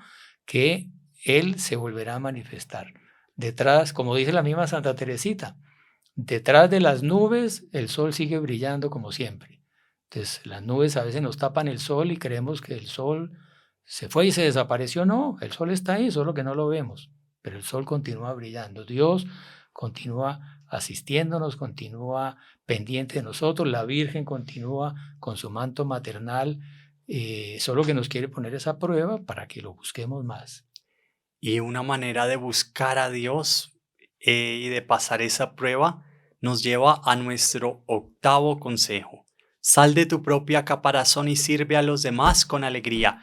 que Él se volverá a manifestar. Detrás, como dice la misma Santa Teresita, detrás de las nubes el sol sigue brillando como siempre. Entonces, las nubes a veces nos tapan el sol y creemos que el sol se fue y se desapareció. No, el sol está ahí, solo que no lo vemos, pero el sol continúa brillando. Dios continúa asistiéndonos, continúa pendiente de nosotros, la Virgen continúa con su manto maternal, solo que nos quiere poner esa prueba para que lo busquemos más. Y una manera de buscar a Dios y de pasar esa prueba nos lleva a nuestro octavo consejo. Sal de tu propia caparazón y sirve a los demás con alegría.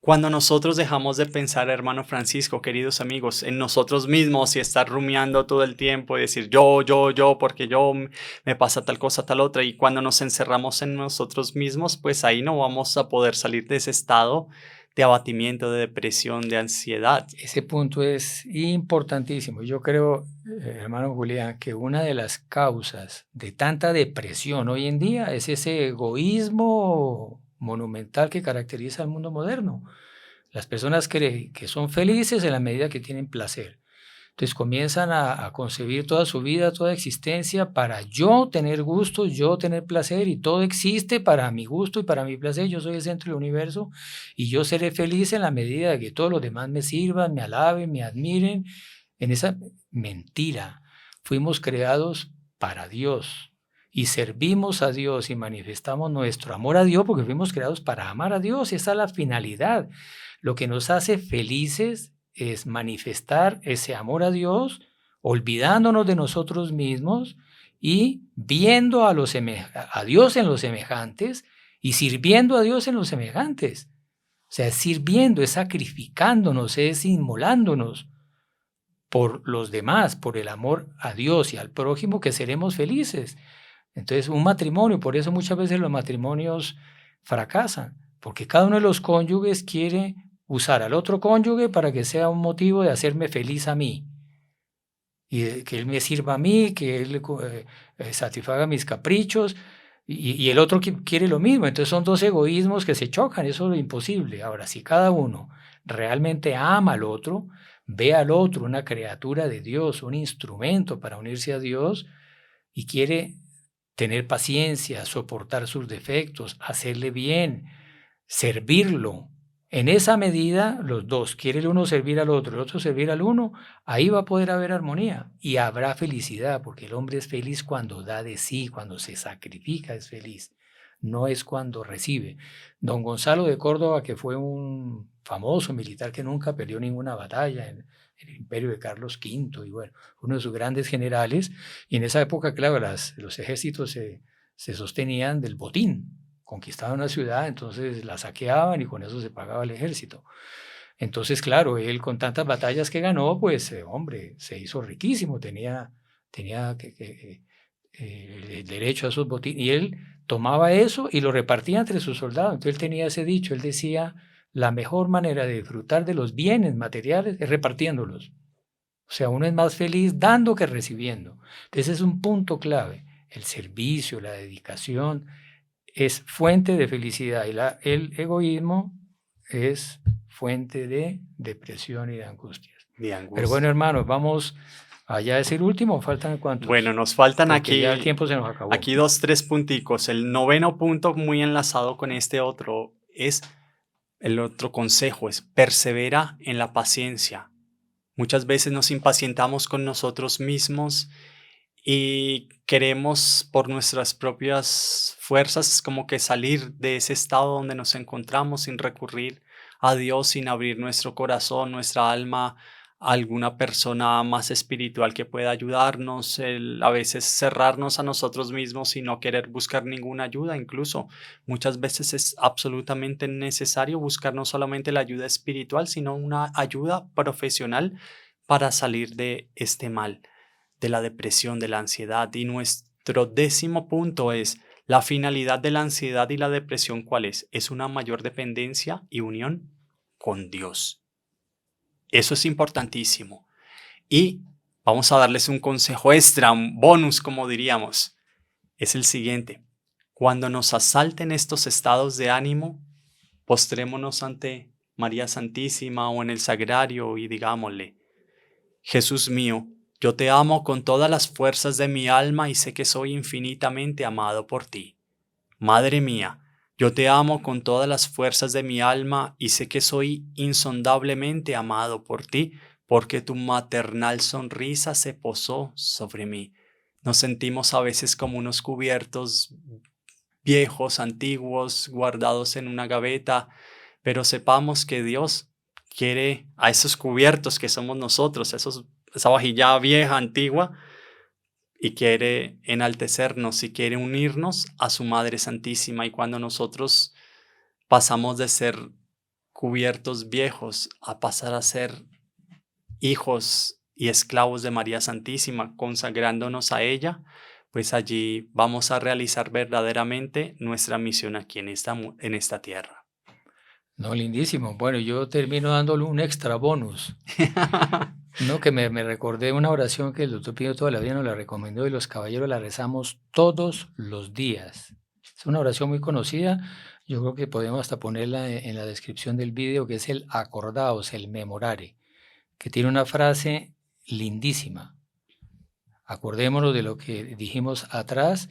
Cuando nosotros dejamos de pensar, hermano Francisco, queridos amigos, en nosotros mismos y estar rumiando todo el tiempo y decir yo, porque yo me pasa tal cosa, tal otra, y cuando nos encerramos en nosotros mismos, pues ahí no vamos a poder salir de ese estado de abatimiento, de depresión, de ansiedad. Ese punto es importantísimo. Yo creo, hermano Julián, que una de las causas de tanta depresión hoy en día es ese egoísmo monumental que caracteriza al mundo moderno. Las personas creen que son felices en la medida que tienen placer. Entonces comienzan a concebir toda su vida, toda existencia para yo tener gusto, yo tener placer y todo existe para mi gusto y para mi placer. Yo soy el centro del universo y yo seré feliz en la medida de que todos los demás me sirvan, me alaben, me admiren. En esa mentira, fuimos creados para Dios y servimos a Dios y manifestamos nuestro amor a Dios porque fuimos creados para amar a Dios y esa es la finalidad. Lo que nos hace felices es manifestar ese amor a Dios, olvidándonos de nosotros mismos y viendo a Dios en los semejantes y sirviendo a Dios en los semejantes. O sea, es sirviendo, es sacrificándonos, es inmolándonos por los demás, por el amor a Dios y al prójimo, que seremos felices. Entonces, un matrimonio, por eso muchas veces los matrimonios fracasan, porque cada uno de los cónyuges quiere usar al otro cónyuge para que sea un motivo de hacerme feliz a mí y que él me sirva a mí, que él satisfaga mis caprichos y el otro quiere lo mismo. Entonces son dos egoísmos que se chocan, eso es imposible. Ahora, si cada uno realmente ama al otro, ve al otro una criatura de Dios, un instrumento para unirse a Dios y quiere tener paciencia, soportar sus defectos, hacerle bien, servirlo, En esa medida, los dos, quiere el uno servir al otro, el otro servir al uno, ahí va a poder haber armonía y habrá felicidad, porque el hombre es feliz cuando da de sí, cuando se sacrifica es feliz, no es cuando recibe. Don Gonzalo de Córdoba, que fue un famoso militar que nunca perdió ninguna batalla en el imperio de Carlos V, y bueno, uno de sus grandes generales, y en esa época, claro, los ejércitos se sostenían del botín. Conquistaban una ciudad, entonces la saqueaban y con eso se pagaba el ejército. Entonces, claro, él con tantas batallas que ganó, pues, hombre, se hizo riquísimo, tenía el derecho a esos botines, y él tomaba eso y lo repartía entre sus soldados. Entonces él tenía ese dicho, él decía, la mejor manera de disfrutar de los bienes materiales es repartiéndolos. O sea, uno es más feliz dando que recibiendo. Entonces es un punto clave, el servicio, la dedicación, es fuente de felicidad y el egoísmo es fuente de depresión y de angustias. Pero bueno, hermanos, vamos allá, es el último, ¿faltan cuántos? Bueno, nos faltan Porque aquí, ya el tiempo se nos acabó. aquí 2, 3 punticos. El noveno punto, muy enlazado con este otro, es el otro consejo, es persevera en la paciencia. Muchas veces nos impacientamos con nosotros mismos y queremos por nuestras propias fuerzas como que salir de ese estado donde nos encontramos sin recurrir a Dios, sin abrir nuestro corazón, nuestra alma a alguna persona más espiritual que pueda ayudarnos, a veces cerrarnos a nosotros mismos y no querer buscar ninguna ayuda. Incluso muchas veces es absolutamente necesario buscar no solamente la ayuda espiritual, sino una ayuda profesional para salir de este mal, de la depresión, de la ansiedad. Y nuestro 10º punto es, la finalidad de la ansiedad y la depresión, ¿cuál es? Es una mayor dependencia y unión con Dios. Eso es importantísimo. Y vamos a darles un consejo extra, un bonus, como diríamos. Es el siguiente. Cuando nos asalten estos estados de ánimo, postrémonos ante María Santísima o en el sagrario y digámosle, Jesús mío, yo te amo con todas las fuerzas de mi alma y sé que soy infinitamente amado por ti. Madre mía, yo te amo con todas las fuerzas de mi alma y sé que soy insondablemente amado por ti, porque tu maternal sonrisa se posó sobre mí. Nos sentimos a veces como unos cubiertos viejos, antiguos, guardados en una gaveta, pero sepamos que Dios quiere a esos cubiertos que somos nosotros, esa vajilla vieja, antigua, y quiere enaltecernos y quiere unirnos a su Madre Santísima. Y cuando nosotros pasamos de ser cubiertos viejos a pasar a ser hijos y esclavos de María Santísima, consagrándonos a ella, pues allí vamos a realizar verdaderamente nuestra misión aquí en esta tierra. No, lindísimo. Bueno, yo termino dándole un extra bonus. No, que me recordé una oración que el doctor Pío toda la vida nos la recomendó y los caballeros la rezamos todos los días. Es una oración muy conocida, yo creo que podemos hasta ponerla en la descripción del vídeo, que es el acordaos, el memorare, que tiene una frase lindísima. Acordémonos de lo que dijimos atrás,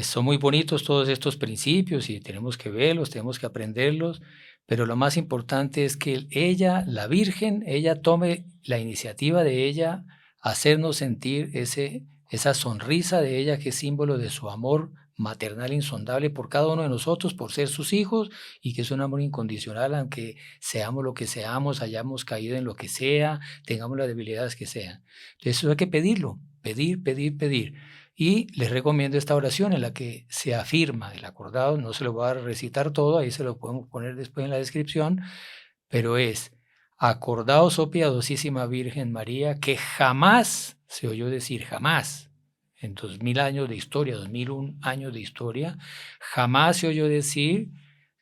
son muy bonitos todos estos principios y tenemos que verlos, tenemos que aprenderlos, pero lo más importante es que ella, la Virgen, ella tome la iniciativa de ella, hacernos sentir esa sonrisa de ella que es símbolo de su amor maternal insondable por cada uno de nosotros, por ser sus hijos, y que es un amor incondicional, aunque seamos lo que seamos, hayamos caído en lo que sea, tengamos las debilidades que sean. Entonces eso hay que pedirlo, pedir, pedir, pedir. Y les recomiendo esta oración en la que se afirma el acordado, no se lo voy a recitar todo, ahí se lo podemos poner después en la descripción, pero es, acordaos, oh piadosísima Virgen María, que jamás se oyó decir, jamás, en 2000 años de historia, 2001 años de historia, jamás se oyó decir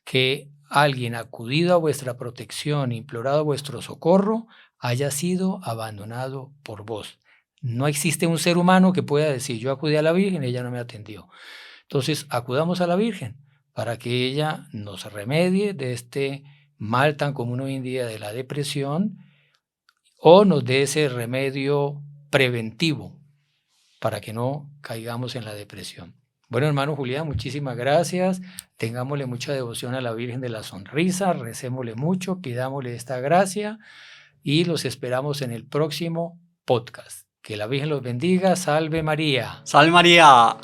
que alguien acudido a vuestra protección, implorado vuestro socorro, haya sido abandonado por vos. No existe un ser humano que pueda decir, yo acudí a la Virgen y ella no me atendió. Entonces, acudamos a la Virgen para que ella nos remedie de este mal tan común hoy en día de la depresión o nos dé ese remedio preventivo para que no caigamos en la depresión. Bueno, hermano Julián, muchísimas gracias. Tengámosle mucha devoción a la Virgen de la Sonrisa, recémosle mucho, pidámosle esta gracia y los esperamos en el próximo podcast. Que la Virgen los bendiga. Salve María. ¡Salve María!